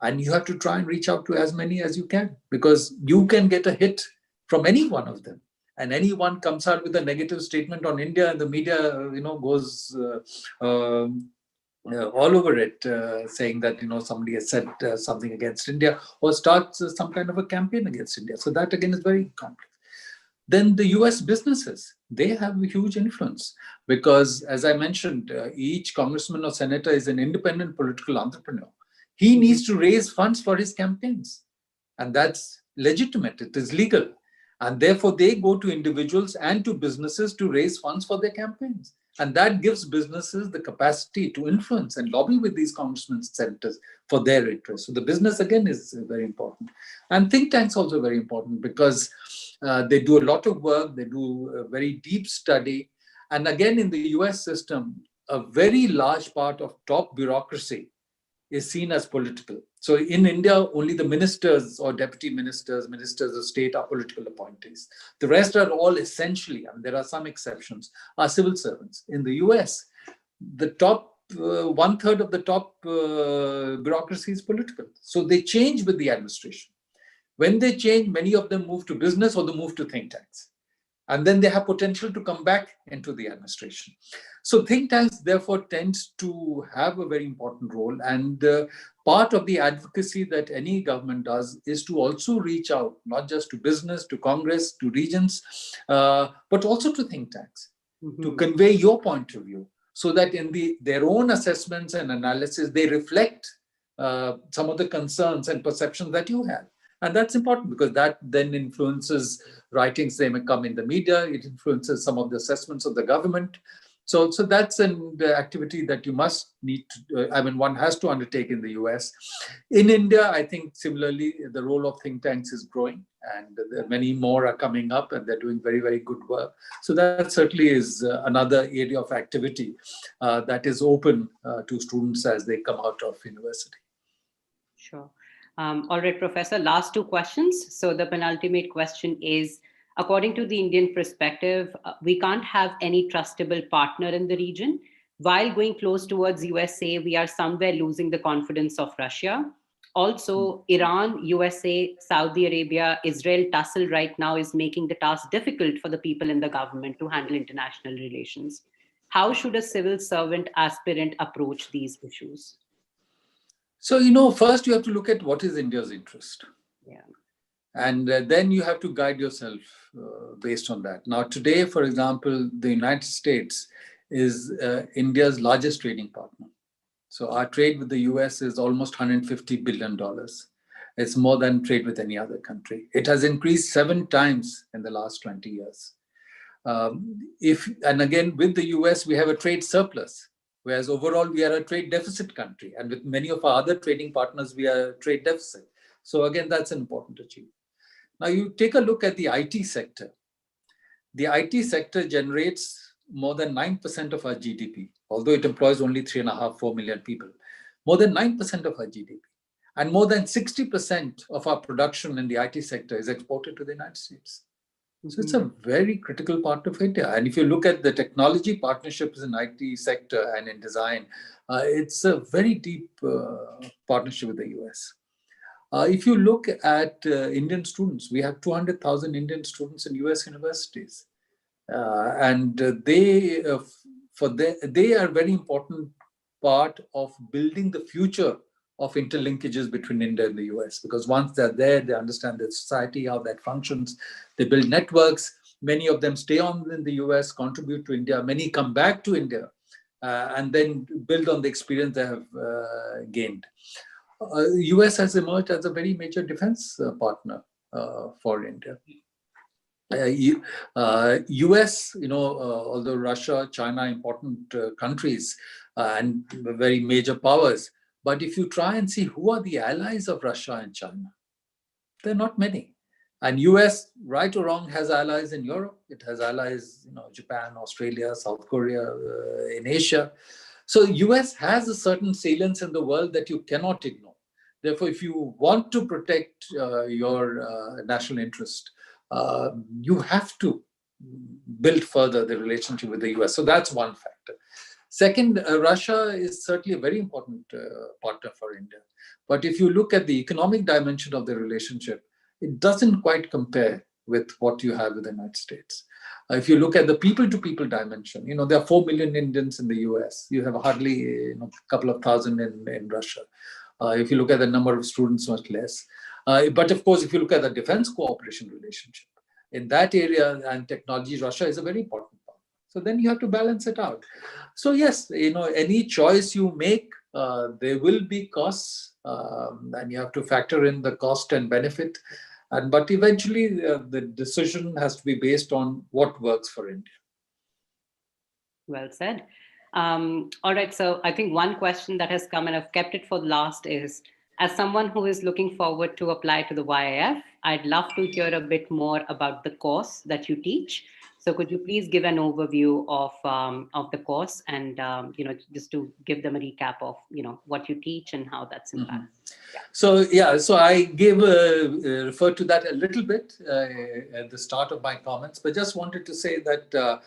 And you have to try and reach out to as many as you can, because you can get a hit from any one of them. And anyone comes out with a negative statement on India, and the media, goes all over it, saying that somebody has said something against India, or starts some kind of a campaign against India. So that again is very complex. Then the US businesses, they have a huge influence because, as I mentioned, each congressman or senator is an independent political entrepreneur. He needs to raise funds for his campaigns, and that's legitimate. It is legal. And therefore, they go to individuals and to businesses to raise funds for their campaigns. And that gives businesses the capacity to influence and lobby with these congressmen and senators for their interests. So the business, again, is very important. And think tanks also very important because they do a lot of work. They do a very deep study. And again, in the US system, a very large part of top bureaucracy is seen as political. So in India, only the ministers or deputy ministers, ministers of state are political appointees. The rest are all essentially, and there are some exceptions, are civil servants. In the US, the top 1/3 of the top bureaucracy is political. So they change with the administration. When they change, many of them move to business or they move to think tanks. And then they have potential to come back into the administration. So think tanks, therefore, tends to have a very important role. And part of the advocacy that any government does is to also reach out, not just to business, to Congress, to regions, but also to think tanks, to convey your point of view, so that in their own assessments and analysis, they reflect some of the concerns and perceptions that you have. And that's important because that then influences writings they may come in the media. It influences some of the assessments of the government. So that's an activity that you must need to, one has to undertake in the US. In India, I think similarly, the role of think tanks is growing, and many more are coming up, and they're doing very, very good work. So that certainly is another area of activity that is open to students as they come out of university. Sure. All right, Professor, last two questions. So the penultimate question is, according to the Indian perspective, we can't have any trustable partner in the region. While going close towards USA, we are somewhere losing the confidence of Russia. Also, Iran, USA, Saudi Arabia, Israel tussle right now is making the task difficult for the people in the government to handle international relations. How should a civil servant aspirant approach these issues? So, first you have to look at what is India's interest. Yeah. And then you have to guide yourself based on that. Now, today, for example, the United States is India's largest trading partner. So our trade with the US is almost $150 billion. It's more than trade with any other country. It has increased 7 times in the last 20 years. And again, with the US, we have a trade surplus, whereas overall we are a trade deficit country. And with many of our other trading partners, we are a trade deficit. So again, that's an important achievement. Now you take a look at the IT sector. The IT sector generates more than 9% of our GDP, although it employs only 3.5, 4 million people. More than 9% of our GDP. And more than 60% of our production in the IT sector is exported to the United States. So it's a very critical part of India. And if you look at the technology partnerships in IT sector and in design, it's a very deep partnership with the US. If you look at Indian students, we have 200,000 Indian students in US universities. And they are a very important part of building the future of interlinkages between India and the US, because once they're there, they understand the society, how that functions. They build networks. Many of them stay on in the US, contribute to India. Many come back to India and then build on the experience they have gained. US has emerged as a very major defense partner for India. US, although Russia, China, important countries and very major powers, but if you try and see who are the allies of Russia and China, there are not many. And US, right or wrong, has allies in Europe. It has allies, Japan, Australia, South Korea, in Asia. So US has a certain salience in the world that you cannot ignore. Therefore, if you want to protect your national interest, you have to build further the relationship with the US. So that's one factor. Second, Russia is certainly a very important partner for India. But if you look at the economic dimension of the relationship, it doesn't quite compare with what you have with the United States. If you look at the people-to-people dimension, there are 4 million Indians in the US. You have hardly a couple of thousand in Russia. If you look at the number of students, much less. But of course, if you look at the defense cooperation relationship, in that area and technology, Russia is a very important part. So then you have to balance it out. So yes, any choice you make, there will be costs, and you have to factor in the cost and benefit. But eventually, the decision has to be based on what works for India. Well said. All right. So I think one question that has come, and I've kept it for last, is, as someone who is looking forward to apply to the YIF, I'd love to hear a bit more about the course that you teach. So could you please give an overview of the course and, just to give them a recap of, what you teach and how that's impacted. Yeah. So I referred to that a little bit at the start of my comments, but just wanted to say that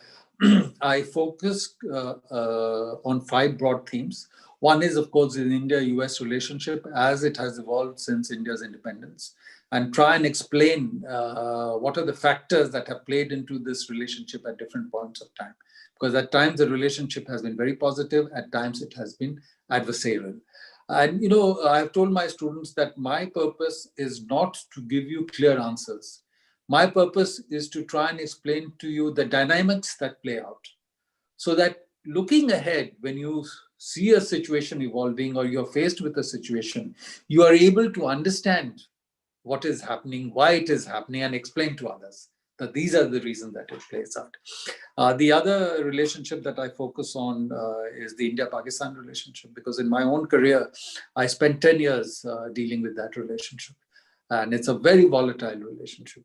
I focused on 5 broad themes. One is, of course, the India-US relationship as it has evolved since India's independence, and try and explain what are the factors that have played into this relationship at different points of time. Because at times the relationship has been very positive, at times it has been adversarial. And, I've told my students that my purpose is not to give you clear answers. My purpose is to try and explain to you the dynamics that play out, so that looking ahead, when you see a situation evolving or you're faced with a situation, you are able to understand what is happening, why it is happening, and explain to others. that these are the reasons that it plays out. The other relationship that I focus on is the India-Pakistan relationship, because in my own career, I spent 10 years dealing with that relationship. And it's a very volatile relationship.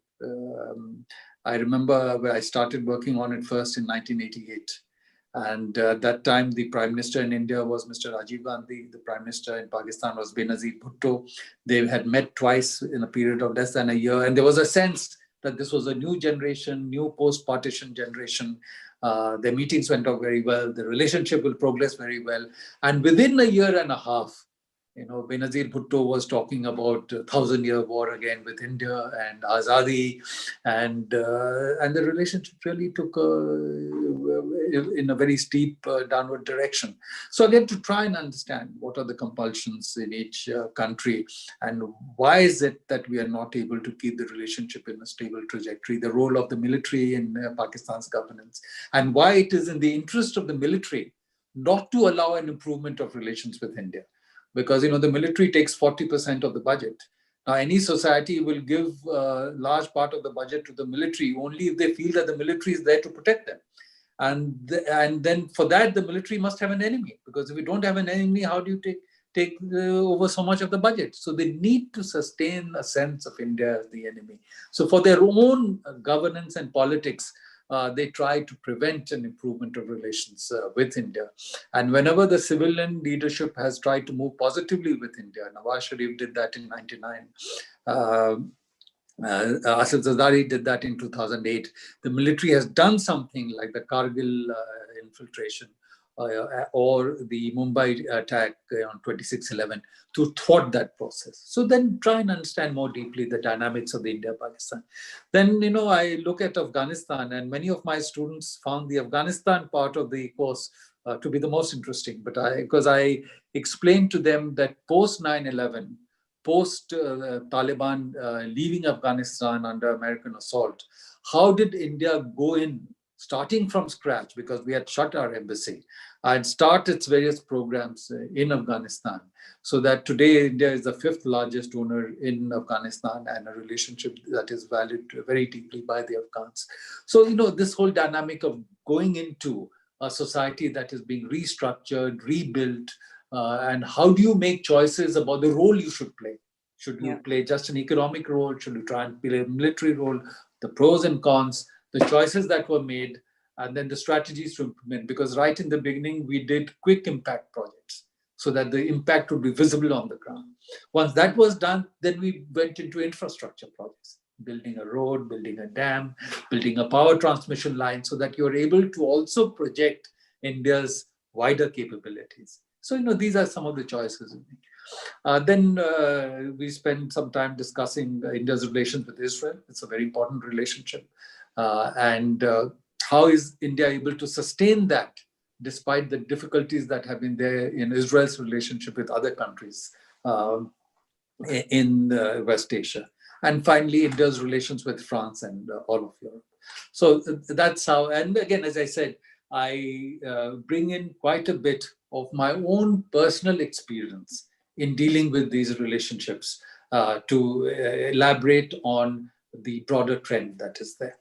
I remember where I started working on it first in 1988. And at that time, the Prime Minister in India was Mr. Rajiv Gandhi. The Prime Minister in Pakistan was Benazir Bhutto. They had met twice in a period of less than a year. And there was a sense that this was a new generation, new post-partition generation. Their meetings went off very well. The relationship will progress very well. And within a year and a half, Benazir Bhutto was talking about 1,000-year war again with India and Azadi, and the relationship really took in a very steep downward direction. So again, to try and understand what are the compulsions in each country, and why is it that we are not able to keep the relationship in a stable trajectory, the role of the military in Pakistan's governance, and why it is in the interest of the military not to allow an improvement of relations with India. Because the military takes 40% of the budget. Now, any society will give a large part of the budget to the military only if they feel that the military is there to protect them. And then for that, the military must have an enemy. Because if we don't have an enemy, how do you take over so much of the budget? So they need to sustain a sense of India as the enemy. So for their own governance and politics, they try to prevent an improvement of relations with India. And whenever the civilian leadership has tried to move positively with India, Nawaz Sharif did that in 1999. Asad Zardari did that in 2008. The military has done something like the Kargil infiltration or the Mumbai attack on 26/11 to thwart that process. So then try and understand more deeply the dynamics of the India-Pakistan. Then, I look at Afghanistan, and many of my students found the Afghanistan part of the course to be the most interesting. Because I explained to them that post 9/11, post Taliban leaving Afghanistan under American assault, how did India go in, starting from scratch, because we had shut our embassy, and start its various programs in Afghanistan, so that today India is the 5th largest donor in Afghanistan, and a relationship that is valued very deeply by the Afghans. So, this whole dynamic of going into a society that is being restructured, rebuilt, and how do you make choices about the role you should play? Should you play just an economic role? Should you try and play a military role? The pros and cons, the choices that were made, and then the strategies to implement. Because right in the beginning, we did quick impact projects so that the impact would be visible on the ground. Once that was done, then we went into infrastructure projects, building a road, building a dam, building a power transmission line, so that you're able to also project India's wider capabilities. So, these are some of the choices we make. Then we spend some time discussing India's relations with Israel. It's a very important relationship. And how is India able to sustain that despite the difficulties that have been there in Israel's relationship with other countries in West Asia? And finally, India's relations with France and all of Europe. So that's how, and again, as I said, I bring in quite a bit of my own personal experience in dealing with these relationships to elaborate on the broader trend that is there.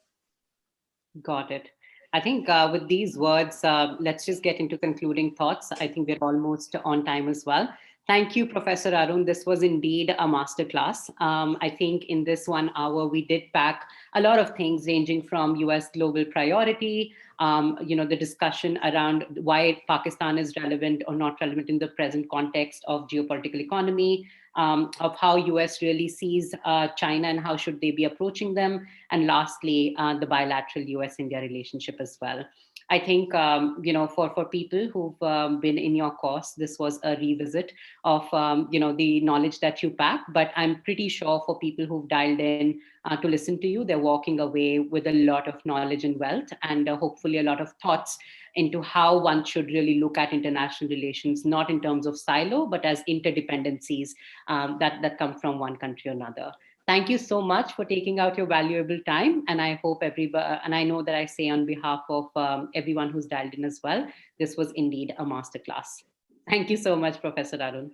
Got it. I think with these words, let's just get into concluding thoughts. I think we're almost on time as well. Thank you, Professor Arun. This was indeed a masterclass. I think in this 1 hour, we did pack a lot of things ranging from US global priority, the discussion around why Pakistan is relevant or not relevant in the present context of geopolitical economy, of how US really sees China and how should they be approaching them. And lastly, the bilateral US-India relationship as well. I think, for people who've been in your course, this was a revisit of, the knowledge that you pack. But I'm pretty sure for people who've dialed in to listen to you, they're walking away with a lot of knowledge and wealth, and hopefully a lot of thoughts into how one should really look at international relations, not in terms of silo, but as interdependencies that come from one country or another. Thank you so much for taking out your valuable time. And I hope everybody, and I know that I say on behalf of everyone who's dialed in as well, this was indeed a masterclass. Thank you so much, Professor Arun.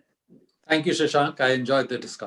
Thank you, Shashank. I enjoyed the discussion.